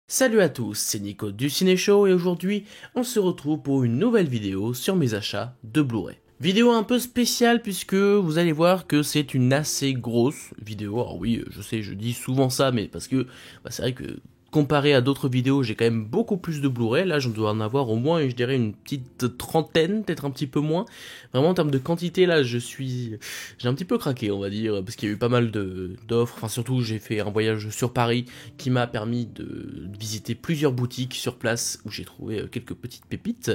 Salut à tous, c'est Nico du Ciné Show et aujourd'hui on se retrouve pour une nouvelle vidéo sur mes achats de Blu-ray. Vidéo un peu spéciale puisque vous allez voir que c'est une assez grosse vidéo. Alors oui, je sais, je dis souvent ça, mais parce que c'est vrai que comparé à d'autres vidéos, j'ai quand même beaucoup plus de Blu-ray. Là, j'en dois en avoir au moins, je dirais, une petite trentaine, peut-être un petit peu moins. Vraiment, en termes de quantité, là, j'ai un petit peu craqué, on va dire, parce qu'il y a eu pas mal d'offres. Enfin, surtout, j'ai fait un voyage sur Paris qui m'a permis de visiter plusieurs boutiques sur place où j'ai trouvé quelques petites pépites.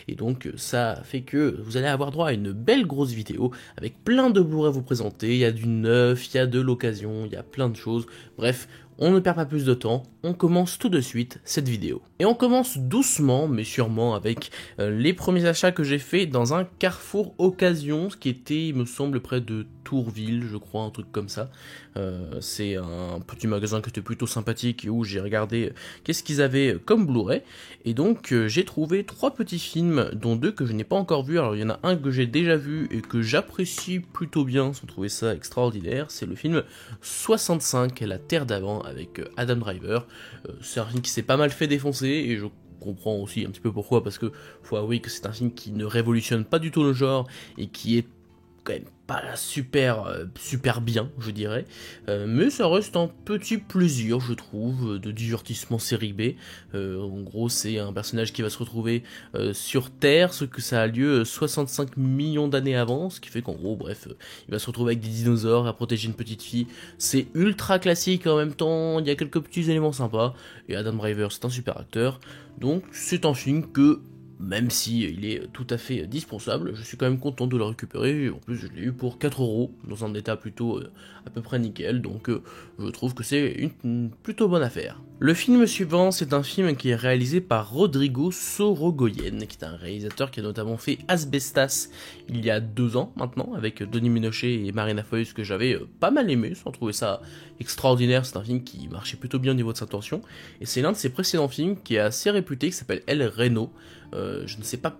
Et donc, ça fait que vous allez avoir droit à une belle grosse vidéo avec plein de Blu-ray à vous présenter. Il y a du neuf, il y a de l'occasion, il y a plein de choses. Bref, on ne perd pas plus de temps, on commence tout de suite cette vidéo. Et on commence doucement mais sûrement avec les premiers achats que j'ai fait dans un Carrefour Occasion, ce qui était, il me semble, près de Tourville, je crois, un truc comme ça. C'est un petit magasin qui était plutôt sympathique et où j'ai regardé qu'est-ce qu'ils avaient comme Blu-ray. Et donc j'ai trouvé 3 petits films, dont 2 que je n'ai pas encore vus. Alors il y en a un que j'ai déjà vu et que j'apprécie plutôt bien, sans trouver ça extraordinaire. C'est le film 65, La Terre d'avant, avec Adam Driver. C'est un film qui s'est pas mal fait défoncer et je comprends aussi un petit peu pourquoi, parce que faut avouer que c'est un film qui ne révolutionne pas du tout le genre et qui est quand même pas super bien, je dirais, mais ça reste un petit plaisir, je trouve, de divertissement série B. En gros, c'est un personnage qui va se retrouver sur Terre, ce que ça a lieu 65 millions d'années avant, ce qui fait qu'en gros, bref, il va se retrouver avec des dinosaures à protéger une petite fille. C'est ultra classique en même temps, il y a quelques petits éléments sympas, et Adam Driver, c'est un super acteur, donc c'est un film que, même si il est tout à fait dispensable, je suis quand même content de le récupérer. En plus, je l'ai eu pour 4 € dans un état plutôt à peu près nickel, donc je trouve que c'est une plutôt bonne affaire. Le film suivant, c'est un film qui est réalisé par Rodrigo Sorogoyen, qui est un réalisateur qui a notamment fait Asbestas il y a 2 ans maintenant, avec Denis Ménochet et Marina Foïs, que j'avais pas mal aimé, sans trouver ça extraordinaire. C'est un film qui marchait plutôt bien au niveau de sa tension, et c'est l'un de ses précédents films qui est assez réputé, qui s'appelle El Reno. Je ne sais pas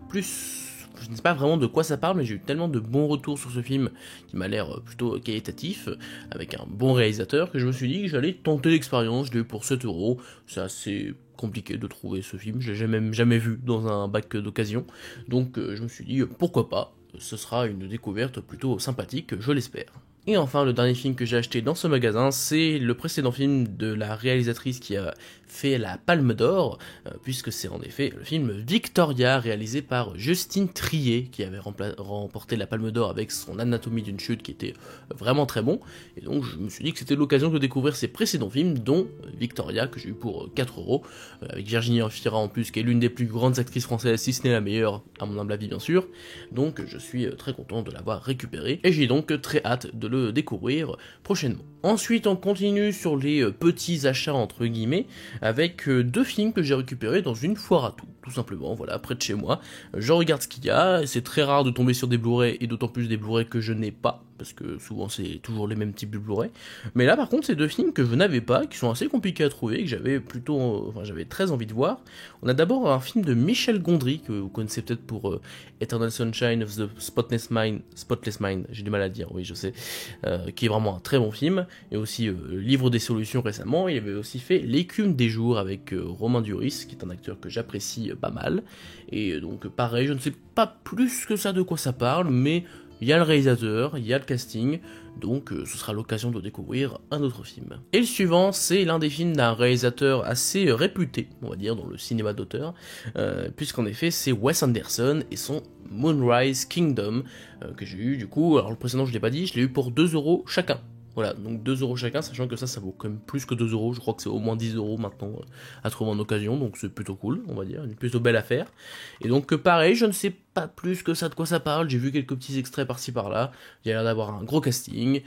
vraiment de quoi ça parle, mais j'ai eu tellement de bons retours sur ce film qui m'a l'air plutôt qualitatif, avec un bon réalisateur, que je me suis dit que j'allais tenter l'expérience. Je l'ai eu pour 7 €. C'est assez compliqué de trouver ce film, je l'ai même jamais vu dans un bac d'occasion, donc je me suis dit pourquoi pas, ce sera une découverte plutôt sympathique, je l'espère. Et enfin, le dernier film que j'ai acheté dans ce magasin, c'est le précédent film de la réalisatrice qui a fait la Palme d'Or, puisque c'est en effet le film Victoria, réalisé par Justine Triet, qui avait remporté la Palme d'Or avec son Anatomie d'une chute, qui était vraiment très bon. Et donc je me suis dit que c'était l'occasion de découvrir ses précédents films, dont Victoria, que j'ai eu pour 4 €, avec Virginie Efira en plus, qui est l'une des plus grandes actrices françaises, si ce n'est la meilleure, à mon humble avis bien sûr. Donc je suis très content de l'avoir récupéré, et j'ai donc très hâte de le découvrir prochainement. Ensuite, on continue sur les petits achats entre guillemets, avec 2 films que j'ai récupérés dans une foire à tout simplement, voilà, près de chez moi. Je regarde ce qu'il y a, c'est très rare de tomber sur des Blu-ray, et d'autant plus des Blu-ray que je n'ai pas, parce que souvent c'est toujours les mêmes types de Blu-ray. Mais là par contre, c'est 2 films que je n'avais pas, qui sont assez compliqués à trouver, que j'avais très envie de voir. On a d'abord un film de Michel Gondry, que vous connaissez peut-être pour Eternal Sunshine of the Spotless Mind, j'ai du mal à dire, oui je sais, qui est vraiment un très bon film, et aussi Livre des solutions récemment. Il avait aussi fait L'écume des jours avec Romain Duris, qui est un acteur que j'apprécie pas mal, et donc pareil, je ne sais pas plus que ça de quoi ça parle, mais il y a le réalisateur, il y a le casting, donc ce sera l'occasion de découvrir un autre film. Et le suivant, c'est l'un des films d'un réalisateur assez réputé, on va dire, dans le cinéma d'auteur, puisqu'en effet c'est Wes Anderson et son Moonrise Kingdom, que j'ai eu du coup, alors le précédent je l'ai pas dit, je l'ai eu pour 2 € chacun. Voilà, donc 2 € chacun, sachant que ça vaut quand même plus que 2 €, je crois que c'est au moins 10 € maintenant à trouver en occasion, donc c'est plutôt cool, on va dire, une plutôt belle affaire. Et donc pareil, je ne sais pas plus que ça de quoi ça parle, j'ai vu quelques petits extraits par-ci par-là, il y a l'air d'avoir un gros casting,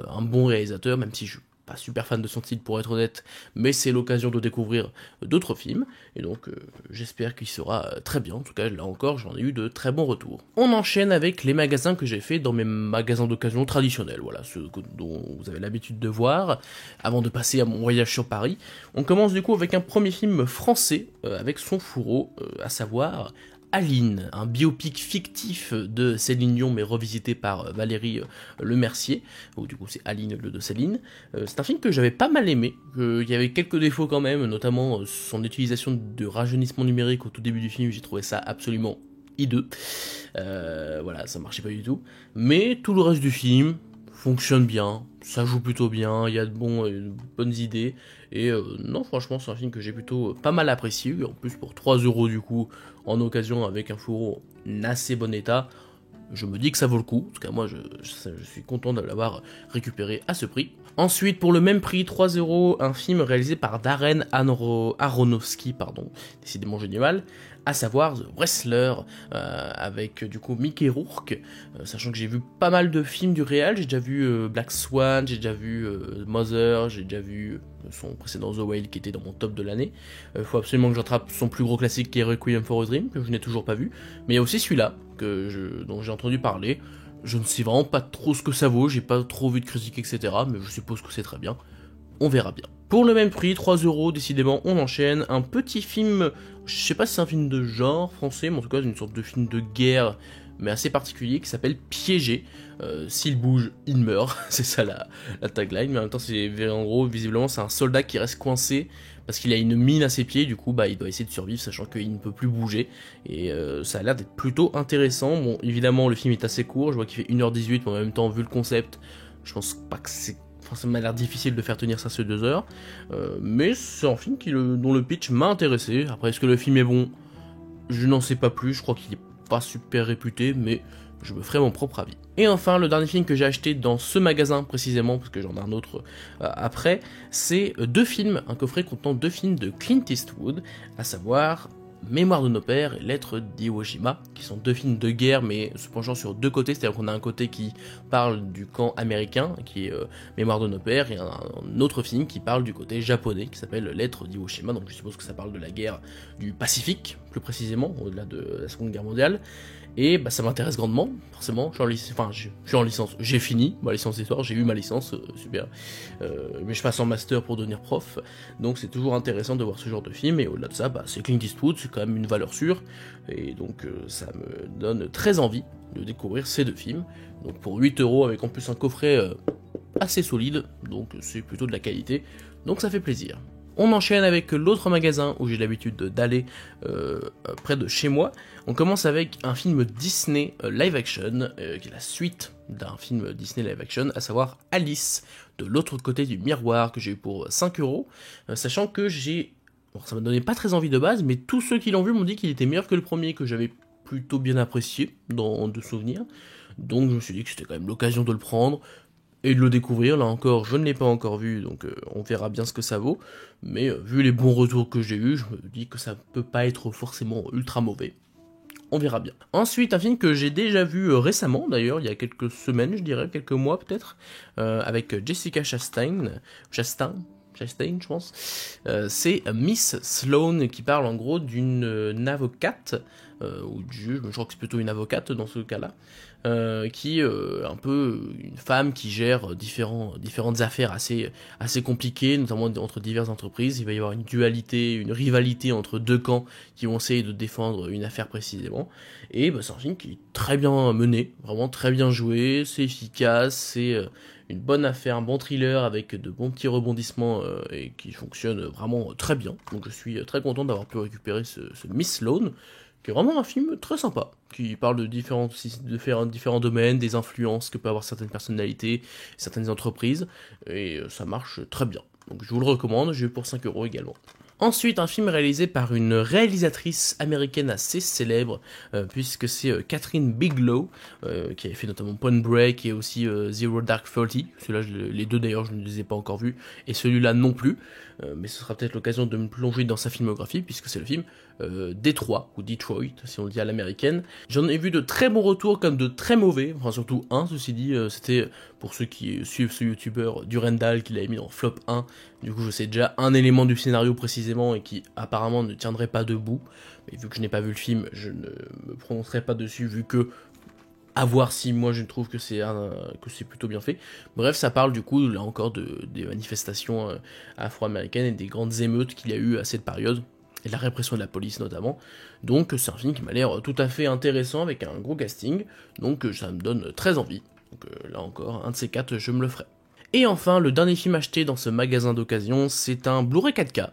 un bon réalisateur, même si je suis pas super fan de son style pour être honnête, mais c'est l'occasion de découvrir d'autres films, et donc j'espère qu'il sera très bien. En tout cas là encore j'en ai eu de très bons retours. On enchaîne avec les magasins que j'ai fait dans mes magasins d'occasion traditionnels, voilà, ceux dont vous avez l'habitude de voir, avant de passer à mon voyage sur Paris. On commence du coup avec un premier film français, avec son fourreau, à savoir Aline, un biopic fictif de Céline Dion mais revisité par Valérie Lemercier, ou du coup c'est Aline le de Céline. C'est un film que j'avais pas mal aimé, il y avait quelques défauts quand même, notamment son utilisation de rajeunissement numérique au tout début du film, j'ai trouvé ça absolument hideux. Voilà, ça marchait pas du tout. Mais tout le reste du film fonctionne bien, ça joue plutôt bien, il y a de bonnes idées. Et non, franchement, c'est un film que j'ai plutôt pas mal apprécié. En plus, pour 3 € du coup, en occasion avec un fourreau en assez bon état, je me dis que ça vaut le coup. En tout cas, moi, je suis content de l'avoir récupéré à ce prix. Ensuite, pour le même prix, 3 €, un film réalisé par Darren Aronofsky, décidément j'ai du mal, à savoir The Wrestler, avec du coup Mickey Rourke, sachant que j'ai vu pas mal de films du réal, j'ai déjà vu Black Swan, j'ai déjà vu Mother, j'ai déjà vu son précédent The Whale qui était dans mon top de l'année. Faut absolument que j'attrape son plus gros classique qui est Requiem for a Dream, que je n'ai toujours pas vu, mais il y a aussi celui-là, dont j'ai entendu parler. Je ne sais vraiment pas trop ce que ça vaut, j'ai pas trop vu de critiques, etc. Mais je suppose que c'est très bien. On verra bien. Pour le même prix, 3 €, décidément, on enchaîne. Un petit film, je sais pas si c'est un film de genre français, mais en tout cas, une sorte de film de guerre, mais assez particulier, qui s'appelle Piégé. S'il bouge, il meurt. C'est ça la tagline. Mais en même temps, en gros, visiblement, c'est un soldat qui reste coincé parce qu'il a une mine à ses pieds. Du coup, il doit essayer de survivre, sachant qu'il ne peut plus bouger. Et ça a l'air d'être plutôt intéressant. Bon, évidemment, le film est assez court. Je vois qu'il fait 1h18, mais en même temps, vu le concept, je pense pas que c'est... Enfin, ça m'a l'air difficile de faire tenir ça sur 2 heures. Mais c'est un film dont le pitch m'a intéressé. Après, est-ce que le film est bon? Je n'en sais pas plus. Je crois qu'il est pas super réputé, mais je me ferai mon propre avis. Et enfin, le dernier film que j'ai acheté dans ce magasin précisément, parce que j'en ai un autre après, c'est 2 films, un coffret contenant 2 films de Clint Eastwood, à savoir Mémoire de nos pères et Lettres d'Iwo Jima, qui sont 2 films de guerre, mais se penchant sur 2 côtés, c'est-à-dire qu'on a un côté qui parle du camp américain, qui est Mémoire de nos pères, et un autre film qui parle du côté japonais, qui s'appelle Lettres d'Iwo Jima, donc je suppose que ça parle de la guerre du Pacifique, plus précisément, au-delà de la Seconde Guerre mondiale. Et ça m'intéresse grandement, forcément. Je suis en licence, j'ai fini ma licence d'histoire, j'ai eu ma licence, super. Mais je passe en master pour devenir prof, donc c'est toujours intéressant de voir ce genre de film. Et au-delà de ça, c'est Clint Eastwood, c'est quand même une valeur sûre, et donc ça me donne très envie de découvrir ces 2 films. Donc pour 8 € avec en plus un coffret assez solide, donc c'est plutôt de la qualité, donc ça fait plaisir. On enchaîne avec l'autre magasin où j'ai l'habitude d'aller près de chez moi. On commence avec un film Disney live action, qui est la suite d'un film Disney live action, à savoir Alice, de l'autre côté du miroir, que j'ai eu pour 5 €, sachant que bon, ça m'a donné pas très envie de base, mais tous ceux qui l'ont vu m'ont dit qu'il était meilleur que le premier, que j'avais plutôt bien apprécié, de souvenirs. Donc je me suis dit que c'était quand même l'occasion de le prendre et de le découvrir. Là encore, je ne l'ai pas encore vu, donc on verra bien ce que ça vaut. Mais vu les bons retours que j'ai eus, je me dis que ça peut pas être forcément ultra mauvais. On verra bien. Ensuite, un film que j'ai déjà vu récemment, d'ailleurs, il y a quelques semaines, je dirais, quelques mois peut-être, avec Jessica Chastain, je pense. C'est Miss Sloane, qui parle en gros d'une avocate, ou du juge, mais je crois que c'est plutôt une avocate dans ce cas-là, qui est un peu une femme qui gère différentes affaires assez compliquées, notamment entre diverses entreprises. Il va y avoir une dualité, une rivalité entre 2 camps qui vont essayer de défendre une affaire précisément. Et c'est un film qui est très bien mené, vraiment très bien joué, c'est efficace, c'est une bonne affaire, un bon thriller avec de bons petits rebondissements et qui fonctionne vraiment très bien. Donc je suis très content d'avoir pu récupérer ce Miss Sloane, qui est vraiment un film très sympa, qui parle de différents domaines, des influences que peuvent avoir certaines personnalités, certaines entreprises, et ça marche très bien. Donc je vous le recommande, j'ai eu pour 5 € également. Ensuite, un film réalisé par une réalisatrice américaine assez célèbre, puisque c'est Catherine Bigelow, qui avait fait notamment Point Break et aussi Zero Dark Thirty. Ceux-là, les 2 d'ailleurs, je ne les ai pas encore vus, et celui-là non plus. Mais ce sera peut-être l'occasion de me plonger dans sa filmographie, puisque c'est le film Détroit, ou Detroit, si on le dit à l'américaine. J'en ai vu de très bons retours, comme de très mauvais, enfin surtout un, ceci dit, c'était pour ceux qui suivent ce youtubeur Durandal, qui l'avait mis en flop 1, du coup je sais déjà un élément du scénario précisément, et qui apparemment ne tiendrait pas debout, mais vu que je n'ai pas vu le film, je ne me prononcerai pas dessus, vu que à voir si moi je trouve que c'est plutôt bien fait. Bref, ça parle du coup, là encore, des manifestations afro-américaines et des grandes émeutes qu'il y a eu à cette période. et la répression de la police notamment. Donc c'est un film qui m'a l'air tout à fait intéressant avec un gros casting, donc ça me donne très envie. Donc là encore, un de ces quatre, je me le ferai. Et enfin, le dernier film acheté dans ce magasin d'occasion, c'est un Blu-ray 4K,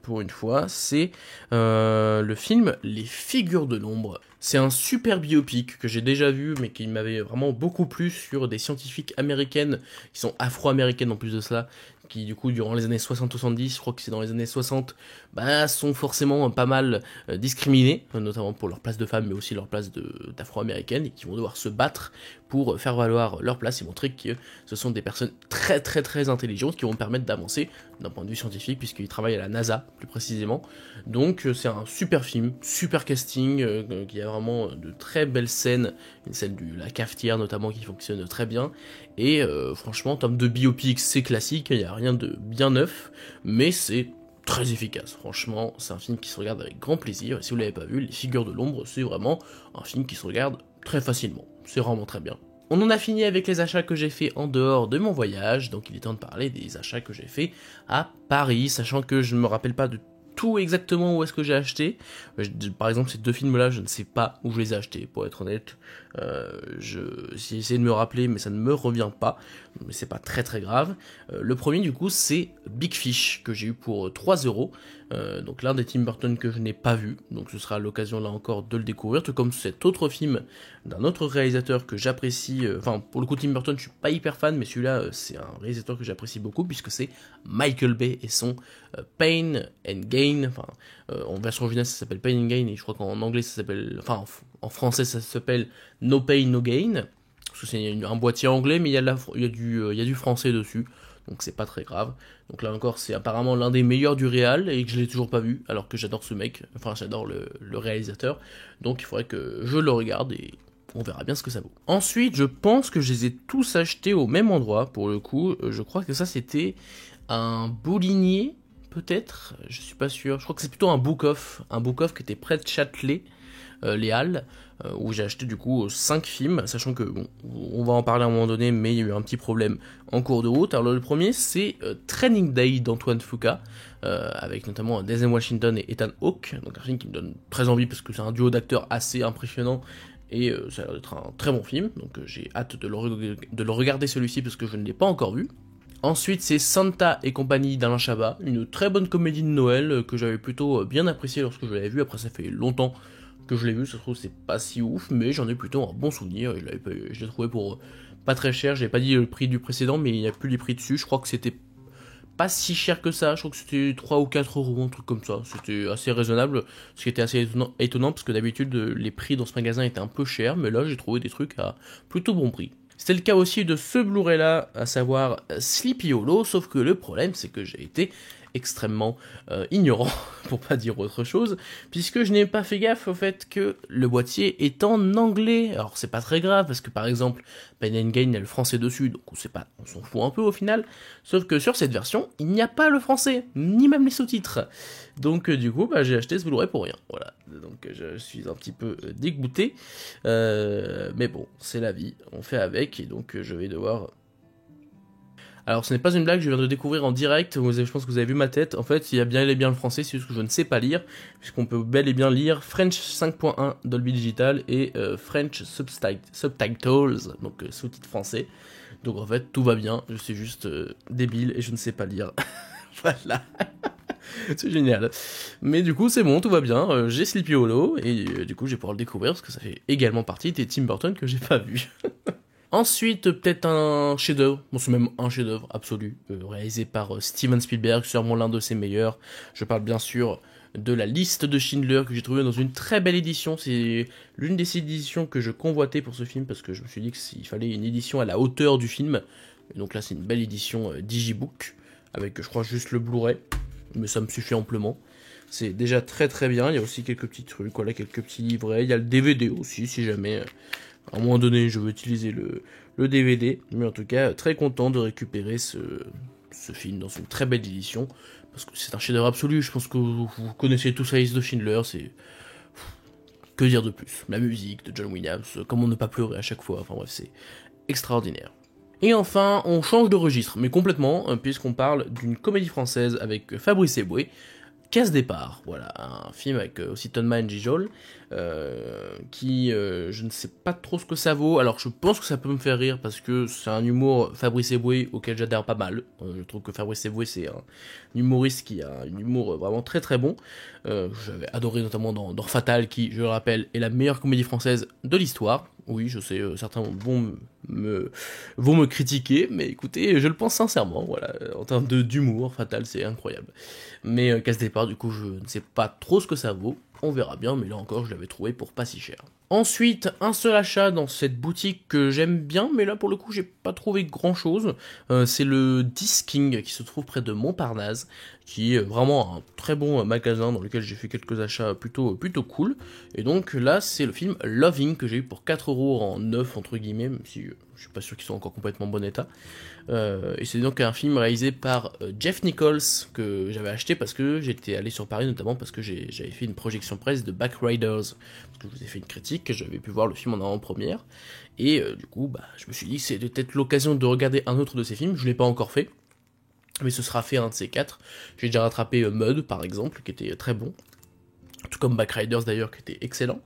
pour une fois, c'est le film Les Figures de l'Ombre. C'est un super biopic que j'ai déjà vu, mais qui m'avait vraiment beaucoup plu sur des scientifiques américaines, qui sont afro-américaines en plus de ça, qui du coup durant les années 60-70, je crois que c'est dans les années 60, bah, sont forcément pas mal discriminées, notamment pour leur place de femme, mais aussi leur place d'afro-américaines, et qui vont devoir se battre pour faire valoir leur place et montrer que ce sont des personnes très très très intelligentes qui vont permettre d'avancer d'un point de vue scientifique, puisqu'ils travaillent à la NASA plus précisément. Donc c'est un super film, super casting, qui a vraiment de très belles scènes, une scène de la cafetière notamment qui fonctionne très bien, et franchement en termes de biopic c'est classique, il n'y a rien de bien neuf, mais c'est très efficace, franchement c'est un film qui se regarde avec grand plaisir, et si vous l'avez pas vu, Les Figures de l'Ombre, c'est vraiment un film qui se regarde très facilement, c'est vraiment très bien. On en a fini avec les achats que j'ai fait en dehors de mon voyage, donc il est temps de parler des achats que j'ai fait à Paris, sachant que je ne me rappelle pas de tout exactement où est-ce que j'ai acheté. Par exemple, ces deux films-là, je ne sais pas où je les ai achetés, pour être honnête. J'ai essayé de me rappeler, mais ça ne me revient pas. Mais c'est pas très très grave. Le premier, du coup, c'est Big Fish, que j'ai eu pour 3€. Donc l'un des Tim Burton que je n'ai pas vu. Donc ce sera l'occasion là encore de le découvrir. Tout comme cet autre film d'un autre réalisateur que j'apprécie. Enfin, pour le coup, Tim Burton, je suis pas hyper fan, mais celui-là, c'est un réalisateur que j'apprécie beaucoup, puisque c'est Michael Bay et son Pain and Gain. Enfin, en version jeunesse, ça s'appelle Pain and Gain, et je crois qu'en anglais, ça s'appelle. Enfin, en français, ça s'appelle No Pain, No Gain. Parce que c'est un boîtier anglais, mais il y a du français dessus. Donc c'est pas très grave. Donc là encore, c'est apparemment l'un des meilleurs du réal, et que je l'ai toujours pas vu, alors que j'adore ce mec, enfin j'adore le réalisateur. Donc il faudrait que je le regarde, et on verra bien ce que ça vaut. Ensuite, je pense que je les ai tous achetés au même endroit, pour le coup. Je crois que ça c'était un Boulinier, peut-être, je suis pas sûr. Je crois que c'est plutôt un Book-Off qui était près de Châtelet, les Halles, où j'ai acheté du coup 5 films, sachant que, bon, on va en parler à un moment donné, mais il y a eu un petit problème en cours de route. Alors le premier, c'est Training Day d'Antoine Fuqua, avec notamment Denzel Washington et Ethan Hawke, donc un film qui me donne très envie, parce que c'est un duo d'acteurs assez impressionnant, et ça a l'air d'être un très bon film, donc j'ai hâte de le regarder celui-ci, parce que je ne l'ai pas encore vu. Ensuite, c'est Santa et compagnie d'Alain Chabat, une très bonne comédie de Noël que j'avais plutôt bien appréciée lorsque je l'avais vue. Après, ça fait longtemps que je l'ai vu, ça se trouve c'est pas si ouf, mais j'en ai plutôt un bon souvenir, et je l'ai trouvé pour pas très cher. J'ai pas dit le prix du précédent, mais il n'y a plus les prix dessus. Je crois que c'était pas si cher que ça, je crois que c'était 3 ou 4€, un truc comme ça. C'était assez raisonnable, ce qui était assez étonnant parce que d'habitude les prix dans ce magasin étaient un peu chers, mais là j'ai trouvé des trucs à plutôt bon prix. C'était le cas aussi de ce Blu-ray là, à savoir Sleepy Hollow, sauf que le problème c'est que j'ai été extrêmement ignorant, pour pas dire autre chose, puisque je n'ai pas fait gaffe au fait que le boîtier est en anglais. Alors c'est pas très grave, parce que par exemple, Pain and Gain, il y a le français dessus, donc on s'en fout un peu au final, sauf que sur cette version, il n'y a pas le français, ni même les sous-titres. Donc du coup, bah, j'ai acheté ce Blu-ray pour rien, voilà. Donc je suis un petit peu dégoûté, mais bon, c'est la vie, on fait avec, et donc je vais devoir... Alors ce n'est pas une blague, je viens de découvrir en direct, je pense que vous avez vu ma tête, en fait il y a bien et bien le français, c'est juste que je ne sais pas lire, puisqu'on peut bel et bien lire French 5.1 Dolby Digital et French Subtitles, donc sous-titres français. Donc en fait tout va bien, je suis juste débile et je ne sais pas lire. Voilà. C'est génial. Mais du coup c'est bon, tout va bien, j'ai Sleepy Hollow, et du coup je vais pouvoir le découvrir, parce que ça fait également partie des Tim Burton que j'ai pas vu. Ensuite, peut-être un chef-d'œuvre, bon c'est même un chef-d'œuvre absolu, réalisé par Steven Spielberg, sûrement l'un de ses meilleurs. Je parle bien sûr de La Liste de Schindler, que j'ai trouvé dans une très belle édition. C'est l'une des éditions que je convoitais pour ce film, parce que je me suis dit qu'il fallait une édition à la hauteur du film. Et donc là c'est une belle édition Digibook, avec je crois juste le Blu-ray, mais ça me suffit amplement. C'est déjà très très bien, il y a aussi quelques petits trucs, voilà, quelques petits livrets, il y a le DVD aussi si jamais... à un moment donné, je veux utiliser le DVD, mais en tout cas, très content de récupérer ce film dans une très belle édition, parce que c'est un chef-d'œuvre absolu. Je pense que vous connaissez tous La Liste de Schindler, c'est... que dire de plus? La musique de John Williams, comment ne pas pleurer à chaque fois, enfin bref, c'est extraordinaire. Et enfin, on change de registre, mais complètement, puisqu'on parle d'une comédie française avec Fabrice Eboué, Casse Départ, voilà, un film avec aussi Tonma et Jijol, qui, je ne sais pas trop ce que ça vaut, alors je pense que ça peut me faire rire, parce que c'est un humour Fabrice Eboué auquel j'adhère pas mal, je trouve que Fabrice Eboué c'est un humoriste qui a un humour vraiment très très bon, j'avais adoré notamment dans Fatal, qui, je le rappelle, est la meilleure comédie française de l'histoire. Oui, je sais, certains vont me critiquer, mais écoutez, je le pense sincèrement, voilà, en termes d'humour, Fatal, c'est incroyable. Mais Casse Départ, du coup, je ne sais pas trop ce que ça vaut, on verra bien, mais là encore, je l'avais trouvé pour pas si cher. Ensuite, un seul achat dans cette boutique que j'aime bien, mais là pour le coup j'ai pas trouvé grand chose, c'est le Disking qui se trouve près de Montparnasse, qui est vraiment un très bon magasin dans lequel j'ai fait quelques achats plutôt cool, et donc là c'est le film Loving que j'ai eu pour 4€ en neuf entre guillemets, même si je suis pas sûr qu'il soit encore complètement en bon état. Et c'est donc un film réalisé par Jeff Nichols que j'avais acheté parce que j'étais allé sur Paris, notamment parce que j'avais fait une projection presse de Backriders, parce que je vous ai fait une critique, j'avais pu voir le film en avant-première, et du coup je me suis dit que c'était peut-être l'occasion de regarder un autre de ces films. Je l'ai pas encore fait, mais ce sera fait un de ces quatre. J'ai déjà rattrapé Mud par exemple, qui était très bon, tout comme Backriders d'ailleurs, qui était excellent.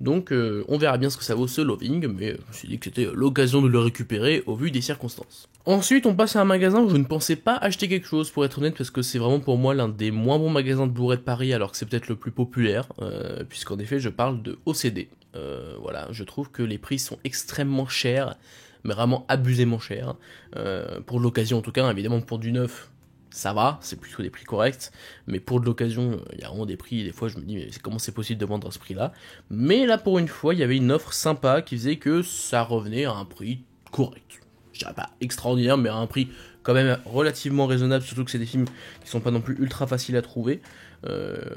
Donc on verra bien ce que ça vaut ce Loving, mais je me suis dit que c'était l'occasion de le récupérer au vu des circonstances. Ensuite on passe à un magasin où je ne pensais pas acheter quelque chose, pour être honnête, parce que c'est vraiment pour moi l'un des moins bons magasins de Blu-ray de Paris, alors que c'est peut-être le plus populaire, puisqu'en effet je parle de OCD. Voilà, je trouve que les prix sont extrêmement chers, mais vraiment abusément chers, pour l'occasion en tout cas. Évidemment pour du neuf, ça va, c'est plutôt des prix corrects, mais pour de l'occasion, il y a vraiment des prix, des fois je me dis, mais comment c'est possible de vendre à ce prix-là? Mais là, pour une fois, il y avait une offre sympa qui faisait que ça revenait à un prix correct. Je dirais pas extraordinaire, mais à un prix quand même relativement raisonnable, surtout que c'est des films qui sont pas non plus ultra faciles à trouver.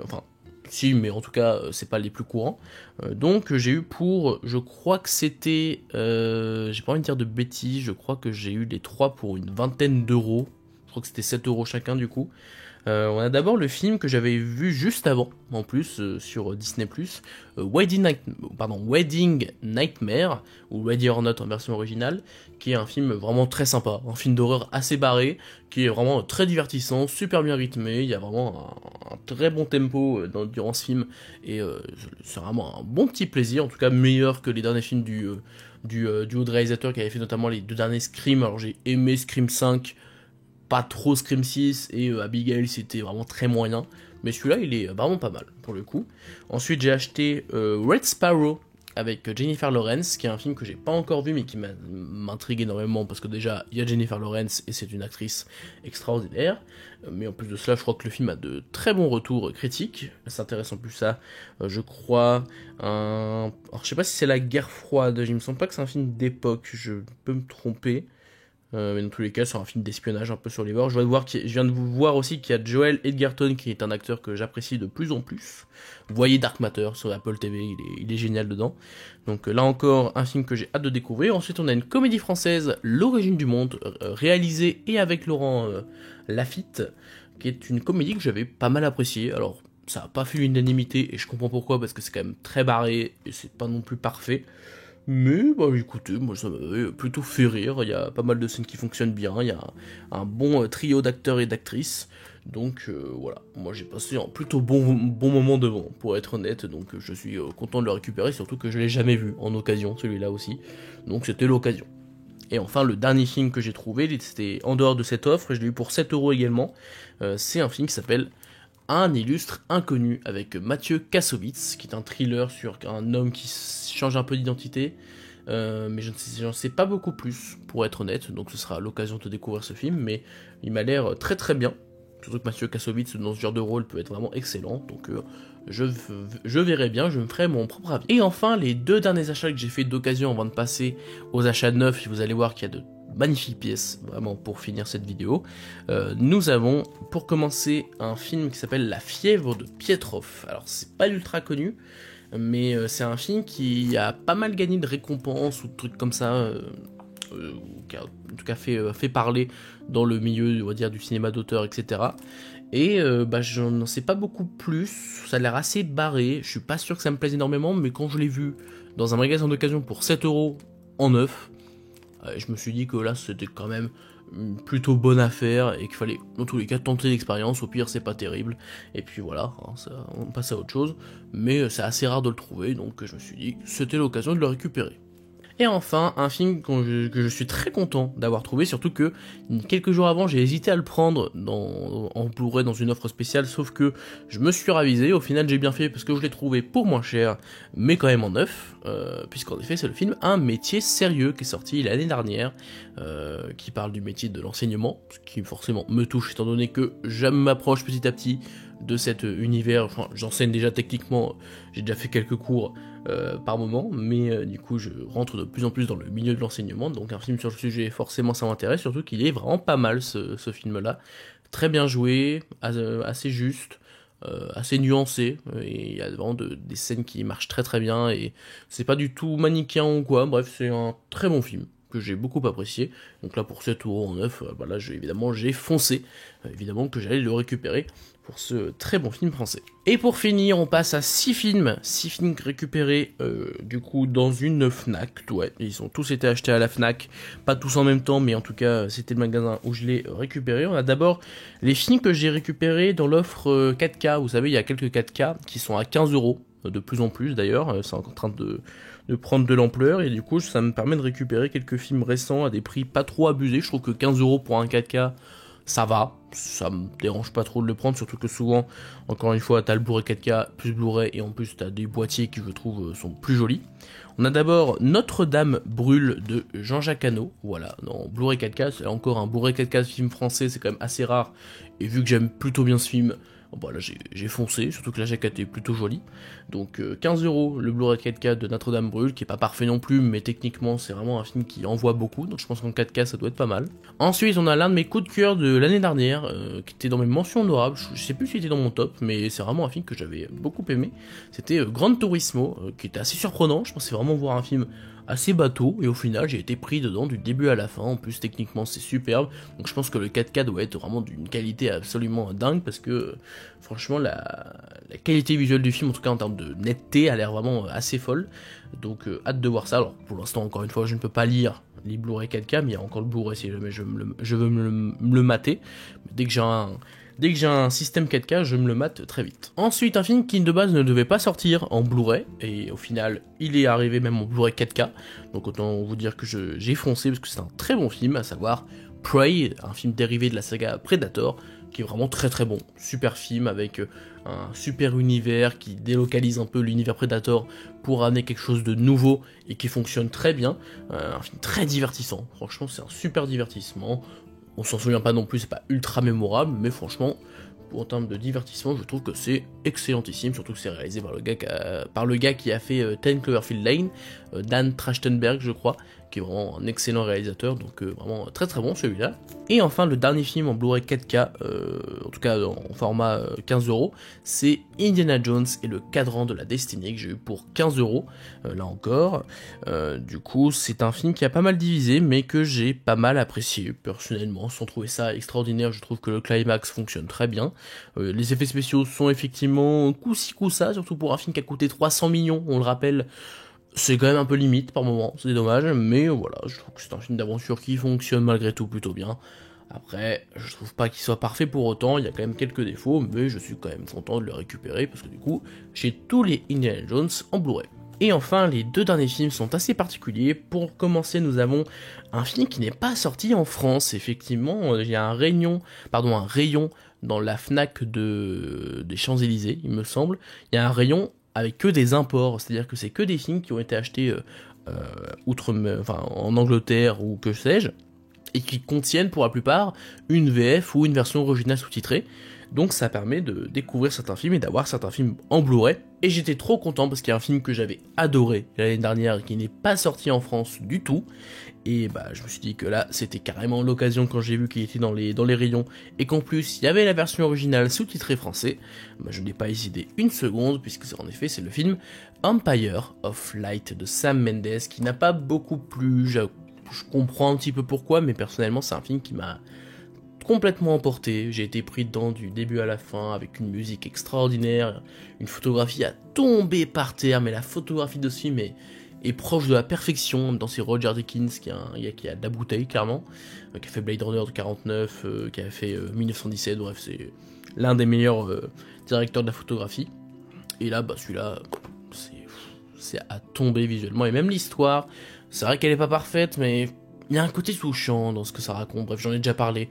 Enfin, si, mais en tout cas, c'est pas les plus courants. Donc j'ai eu pour, je crois que c'était, j'ai pas envie de dire de bêtises, je crois que j'ai eu les trois pour une vingtaine d'euros. Je crois que c'était 7€ chacun du coup. On a d'abord le film que j'avais vu juste avant, en plus, sur Disney+, Wedding Nightmare, ou Ready or Not en version originale, qui est un film vraiment très sympa, un film d'horreur assez barré, qui est vraiment très divertissant, super bien rythmé, il y a vraiment un très bon tempo durant ce film, et c'est vraiment un bon petit plaisir, en tout cas meilleur que les derniers films du haut de réalisateur qui avait fait notamment les deux derniers Scream. Alors j'ai aimé Scream 5, pas trop Scream 6, et Abigail c'était vraiment très moyen, mais celui-là il est vraiment pas mal pour le coup. Ensuite j'ai acheté Red Sparrow avec Jennifer Lawrence, qui est un film que j'ai pas encore vu mais qui m'intrigue énormément, parce que déjà il y a Jennifer Lawrence et c'est une actrice extraordinaire, mais en plus de cela je crois que le film a de très bons retours critiques. Ça s'intéresse en plus à, je crois, alors je sais pas si c'est la guerre froide, il me semble pas que c'est un film d'époque, je peux me tromper. Mais dans tous les cas, c'est un film d'espionnage un peu sur les bords. Je viens de vous voir aussi qu'il y a Joel Edgerton, qui est un acteur que j'apprécie de plus en plus. Vous voyez Dark Matter sur Apple TV, il est génial dedans. Donc là encore, un film que j'ai hâte de découvrir. Ensuite, on a une comédie française, L'origine du monde, réalisée et avec Laurent Lafitte, qui est une comédie que j'avais pas mal appréciée. Alors, ça n'a pas fait l'unanimité, et je comprends pourquoi, parce que c'est quand même très barré, et c'est pas non plus parfait. Mais écoutez, moi ça m'avait plutôt fait rire, il y a pas mal de scènes qui fonctionnent bien, il y a un bon trio d'acteurs et d'actrices, donc voilà, moi j'ai passé un plutôt bon moment devant, pour être honnête, donc je suis content de le récupérer, surtout que je l'ai jamais vu en occasion, celui-là aussi, donc c'était l'occasion. Et enfin, le dernier film que j'ai trouvé, c'était en dehors de cette offre, je l'ai eu pour 7€ également, c'est un film qui s'appelle Un illustre inconnu, avec Mathieu Kassovitz, qui est un thriller sur un homme qui change un peu d'identité, mais j'en sais pas beaucoup plus, pour être honnête, donc ce sera l'occasion de découvrir ce film, mais il m'a l'air très très bien, surtout que Mathieu Kassovitz dans ce genre de rôle peut être vraiment excellent, donc je verrai bien, je me ferai mon propre avis. Et enfin, les deux derniers achats que j'ai fait d'occasion avant de passer aux achats neufs, vous allez voir qu'il y a de magnifiques pièces, vraiment, pour finir cette vidéo. Nous avons, pour commencer, un film qui s'appelle La fièvre de Pietrov. Alors, c'est pas ultra connu, mais c'est un film qui a pas mal gagné de récompenses ou de trucs comme ça, qui a en tout cas fait parler dans le milieu, on va dire, du cinéma d'auteur, etc. Et je n'en sais pas beaucoup plus, ça a l'air assez barré, je suis pas sûr que ça me plaise énormément, mais quand je l'ai vu dans un magasin d'occasion pour 7€ en neuf, je me suis dit que là c'était quand même une plutôt bonne affaire et qu'il fallait dans tous les cas tenter l'expérience, au pire c'est pas terrible, et puis voilà, hein, ça, on passe à autre chose, mais c'est assez rare de le trouver, donc je me suis dit que c'était l'occasion de le récupérer. Et enfin, un film que je suis très content d'avoir trouvé, surtout que quelques jours avant, j'ai hésité à le prendre en Blu-ray dans une offre spéciale, sauf que je me suis ravisé, au final j'ai bien fait parce que je l'ai trouvé pour moins cher, mais quand même en neuf, puisqu'en effet c'est le film Un métier sérieux qui est sorti l'année dernière, qui parle du métier de l'enseignement, ce qui forcément me touche étant donné que je m'approche petit à petit de cet univers. Enfin, j'enseigne déjà techniquement, j'ai déjà fait quelques cours par moment, mais du coup je rentre de plus en plus dans le milieu de l'enseignement, donc un film sur le sujet forcément ça m'intéresse, surtout qu'il est vraiment pas mal ce film-là, très bien joué, assez juste, assez nuancé, et il y a vraiment des scènes qui marchent très très bien, et c'est pas du tout manichéen ou quoi, bref c'est un très bon film que j'ai beaucoup apprécié, donc là pour 7€ en neuf, bah là évidemment j'ai foncé, évidemment que j'allais le récupérer pour ce très bon film français. Et pour finir, on passe à 6 films récupérés du coup dans une Fnac, ouais, ils ont tous été achetés à la Fnac, pas tous en même temps, mais en tout cas c'était le magasin où je l'ai récupéré. On a d'abord les films que j'ai récupérés dans l'offre 4K, vous savez il y a quelques 4K qui sont à 15€, de plus en plus d'ailleurs, c'est en train de prendre de l'ampleur, et du coup ça me permet de récupérer quelques films récents à des prix pas trop abusés. Je trouve que 15€ pour un 4K, ça va, ça me dérange pas trop de le prendre, surtout que souvent, encore une fois, t'as le Blu-ray 4K plus Blu-ray, et en plus t'as des boîtiers qui je trouve sont plus jolis. On a d'abord Notre-Dame brûle de Jean-Jacques Hano, voilà, dans Blu-ray 4K, c'est encore un Blu-ray 4K film français, c'est quand même assez rare, et vu que j'aime plutôt bien ce film, bon là j'ai foncé, surtout que la jaquette est plutôt jolie. Donc 15€ le Blu-ray 4K de Notre-Dame brûle, qui est pas parfait non plus, mais techniquement c'est vraiment un film qui envoie beaucoup, donc je pense qu'en 4K ça doit être pas mal. Ensuite on a l'un de mes coups de cœur de l'année dernière, qui était dans mes mentions honorables, je sais plus s'il était dans mon top, mais c'est vraiment un film que j'avais beaucoup aimé. C'était Gran Turismo, qui était assez surprenant, je pensais vraiment voir un film assez bateau, et au final j'ai été pris dedans du début à la fin. En plus techniquement c'est superbe, donc je pense que le 4K doit être vraiment d'une qualité absolument dingue, parce que franchement la qualité visuelle du film, en tout cas en termes de netteté, a l'air vraiment assez folle, donc hâte de voir ça. Alors pour l'instant encore une fois je ne peux pas lire les Blu-ray 4K, mais il y a encore le Blu-ray si jamais je veux me le mater. Dès que j'ai un système 4K, je me le mate très vite. Ensuite, un film qui de base ne devait pas sortir en Blu-ray, et au final, il est arrivé même en Blu-ray 4K, donc autant vous dire que j'ai foncé, parce que c'est un très bon film, à savoir Prey, un film dérivé de la saga Predator, qui est vraiment très très bon. Super film, avec un super univers qui délocalise un peu l'univers Predator pour amener quelque chose de nouveau, et qui fonctionne très bien. Un film très divertissant, franchement c'est un super divertissement. On s'en souvient pas non plus, c'est pas ultra mémorable, mais franchement, en termes de divertissement, je trouve que c'est excellentissime, surtout que c'est réalisé par le gars qui a fait 10 Cloverfield Lane, Dan Trachtenberg je crois, qui est vraiment un excellent réalisateur, donc vraiment très très bon celui-là. Et enfin le dernier film en Blu-ray 4K, en tout cas en format 15€, c'est Indiana Jones et le cadran de la destinée, que j'ai eu pour 15€, là encore. Du coup c'est un film qui a pas mal divisé, mais que j'ai pas mal apprécié personnellement, sans trouver ça extraordinaire. Je trouve que le climax fonctionne très bien. Les effets spéciaux sont effectivement coup-ci coup-ça, surtout pour un film qui a coûté 300 millions, on le rappelle. C'est quand même un peu limite par moment, c'est dommage, mais voilà, je trouve que c'est un film d'aventure qui fonctionne malgré tout plutôt bien. Après, je trouve pas qu'il soit parfait pour autant, il y a quand même quelques défauts, mais je suis quand même content de le récupérer, parce que du coup, j'ai tous les Indiana Jones en Blu-ray. Et enfin, les deux derniers films sont assez particuliers. Pour commencer, nous avons un film qui n'est pas sorti en France. Effectivement, il y a un rayon dans la Fnac des Champs-Élysées, il me semble. Il y a un rayon avec que des imports, c'est-à-dire que c'est que des films qui ont été achetés en Angleterre ou que sais-je, et qui contiennent pour la plupart une VF ou une version originale sous-titrée. Donc ça permet de découvrir certains films et d'avoir certains films en Blu-ray. Et j'étais trop content parce qu'il y a un film que j'avais adoré l'année dernière et qui n'est pas sorti en France du tout. Et bah je me suis dit que là c'était carrément l'occasion, quand j'ai vu qu'il était dans les rayons et qu'en plus il y avait la version originale sous-titrée français, bah je n'ai pas hésité une seconde, puisque en effet c'est le film Empire of Light de Sam Mendes, qui n'a pas beaucoup plu. Je comprends un petit peu pourquoi, mais personnellement c'est un film qui m'a complètement emporté. J'ai été pris dedans du début à la fin, avec une musique extraordinaire, une photographie à tomber par terre, mais la photographie de ce film est est proche de la perfection. Dans c'est Roger Deakins qui a de la bouteille clairement, qui a fait Blade Runner de 49, qui a fait 1917, bref c'est l'un des meilleurs directeurs de la photographie. Et là, bah celui-là, c'est à tomber visuellement, et même l'histoire, c'est vrai qu'elle est pas parfaite, mais il y a un côté touchant dans ce que ça raconte. Bref, j'en ai déjà parlé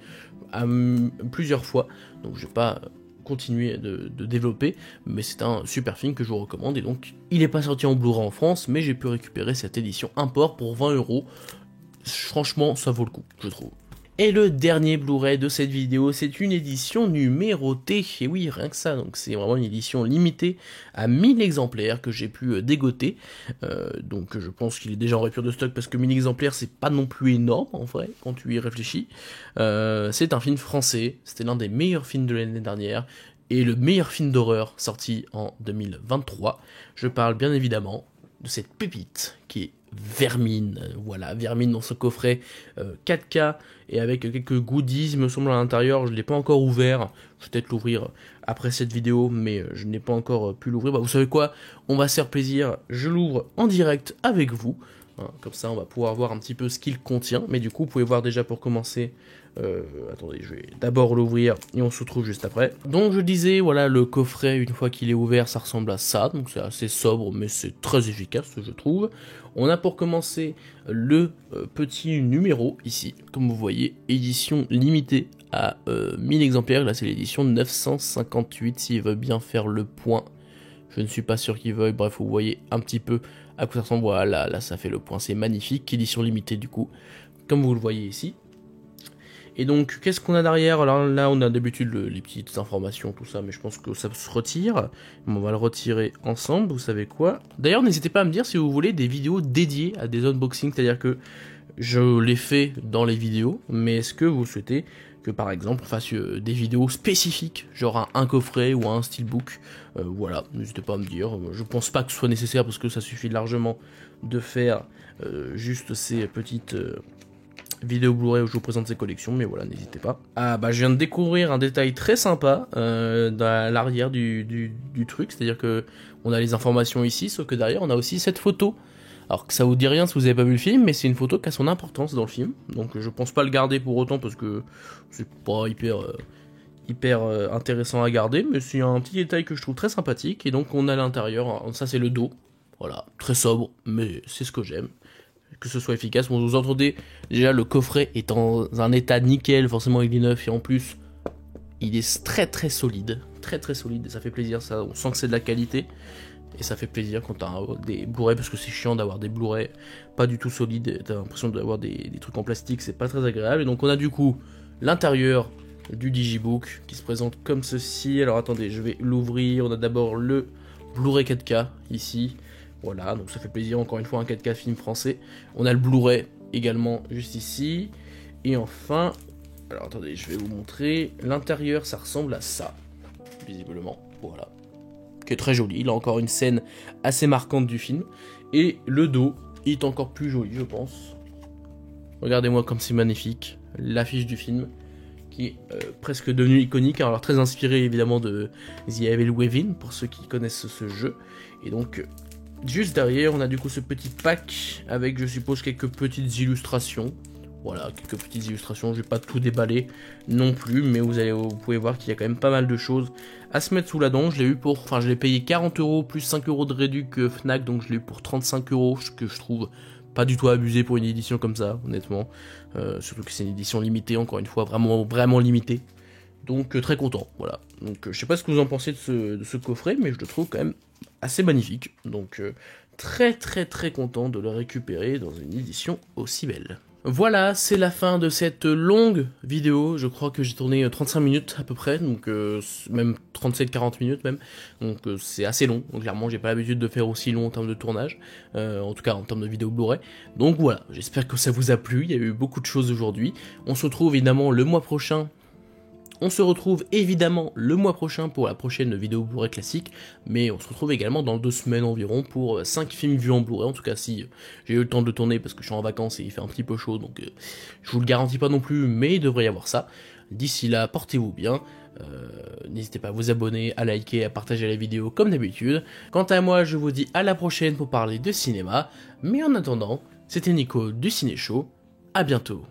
plusieurs fois, donc je vais pas continuer de développer, mais c'est un super film que je vous recommande. Et donc il n'est pas sorti en Blu-ray en France, mais j'ai pu récupérer cette édition import pour 20€. Franchement ça vaut le coup, je trouve. Et le dernier Blu-ray de cette vidéo, c'est une édition numérotée, et oui, rien que ça, donc c'est vraiment une édition limitée à 1000 exemplaires que j'ai pu dégoter, donc je pense qu'il est déjà en rupture de stock, parce que 1000 exemplaires, c'est pas non plus énorme, en vrai, quand tu y réfléchis. C'est un film français, c'était l'un des meilleurs films de l'année dernière, et le meilleur film d'horreur sorti en 2023. Je parle bien évidemment de cette pépite qui est Vermine. Voilà, Vermine dans ce coffret 4K et avec quelques goodies, me semble, à l'intérieur. Je ne l'ai pas encore ouvert, je vais peut-être l'ouvrir après cette vidéo, mais je n'ai pas encore pu l'ouvrir. Bah, vous savez quoi, on va se faire plaisir, je l'ouvre en direct avec vous. Comme ça on va pouvoir voir un petit peu ce qu'il contient, mais du coup vous pouvez voir déjà pour commencer, attendez, je vais d'abord l'ouvrir et on se retrouve juste après. Donc je disais, voilà, le coffret une fois qu'il est ouvert ça ressemble à ça, donc c'est assez sobre mais c'est très efficace je trouve. On a pour commencer le petit numéro ici, comme vous voyez, édition limitée à 1000 exemplaires, là c'est l'édition 958 s'il veut bien faire le point. Je ne suis pas sûr qu'il veuille, bref, vous voyez un petit peu à quoi ça ressemble. Voilà, là ça fait le point, c'est magnifique, édition limitée du coup, comme vous le voyez ici. Et donc, qu'est-ce qu'on a derrière? Alors là, on a d'habitude les petites informations, tout ça, mais je pense que ça se retire. On va le retirer ensemble, vous savez quoi. D'ailleurs, n'hésitez pas à me dire si vous voulez des vidéos dédiées à des unboxings, c'est-à-dire que je les fais dans les vidéos, mais est-ce que vous souhaitez que par exemple on fasse des vidéos spécifiques, genre un coffret ou un steelbook, voilà, n'hésitez pas à me dire. Je pense pas que ce soit nécessaire parce que ça suffit largement de faire juste ces petites vidéos Blu-ray où je vous présente ces collections, mais voilà, n'hésitez pas. Ah bah je viens de découvrir un détail très sympa dans l'arrière du truc, c'est-à-dire que on a les informations ici, sauf que derrière on a aussi cette photo. Alors que ça vous dit rien si vous avez pas vu le film, mais c'est une photo qui a son importance dans le film, donc je pense pas le garder pour autant parce que c'est pas hyper intéressant à garder, mais c'est un petit détail que je trouve très sympathique. Et donc on a à l'intérieur, ça c'est le dos, voilà, très sobre, mais c'est ce que j'aime, que ce soit efficace. Bon, vous entendez, déjà le coffret est dans un état nickel, forcément il est neuf, et en plus il est très solide, très solide, et ça fait plaisir, ça, on sent que c'est de la qualité. Et ça fait plaisir quand t'as des Blu-ray, parce que c'est chiant d'avoir des Blu-ray pas du tout solides, t'as l'impression d'avoir des trucs en plastique, c'est pas très agréable. Et donc on a du coup l'intérieur du Digibook qui se présente comme ceci. Alors attendez, je vais l'ouvrir. On a d'abord le Blu-ray 4K ici, voilà, donc ça fait plaisir, encore une fois un 4K film français. On a le Blu-ray également juste ici. Et enfin, alors attendez, je vais vous montrer, l'intérieur ça ressemble à ça, visiblement, voilà, qui est très joli. Il a encore une scène assez marquante du film. Et le dos est encore plus joli, je pense. Regardez-moi comme c'est magnifique. L'affiche du film, qui est presque devenue iconique. Alors très inspiré évidemment de The Evil Within, pour ceux qui connaissent ce jeu. Et donc, juste derrière, on a du coup ce petit pack avec, je suppose, quelques petites illustrations. Voilà, quelques petites illustrations, je vais pas tout déballer non plus, mais vous pouvez voir qu'il y a quand même pas mal de choses à se mettre sous la dent. Je l'ai payé 40€ plus 5€ de réduc Fnac, donc je l'ai eu pour 35€, ce que je trouve pas du tout abusé pour une édition comme ça, honnêtement. Surtout que c'est une édition limitée, encore une fois, vraiment limitée. Donc très content, voilà. Donc je sais pas ce que vous en pensez de ce coffret, mais je le trouve quand même assez magnifique. Donc très content de le récupérer dans une édition aussi belle. Voilà, c'est la fin de cette longue vidéo. Je crois que j'ai tourné 35 minutes à peu près, donc même 37-40 minutes même, donc c'est assez long. Donc clairement j'ai pas l'habitude de faire aussi long en termes de tournage, en tout cas en termes de vidéo Blu-ray. Donc voilà, j'espère que ça vous a plu, il y a eu beaucoup de choses aujourd'hui. On se retrouve évidemment le mois prochain. On se retrouve évidemment le mois prochain pour la prochaine vidéo Blu-ray classique, mais on se retrouve également dans 2 semaines environ pour 5 films vus en Blu-ray, en tout cas si j'ai eu le temps de le tourner parce que je suis en vacances et il fait un petit peu chaud, donc je vous le garantis pas non plus, mais il devrait y avoir ça. D'ici là, portez-vous bien. N'hésitez pas à vous abonner, à liker, à partager la vidéo comme d'habitude. Quant à moi, je vous dis à la prochaine pour parler de cinéma. Mais en attendant, c'était Nico du Ciné Show. À bientôt.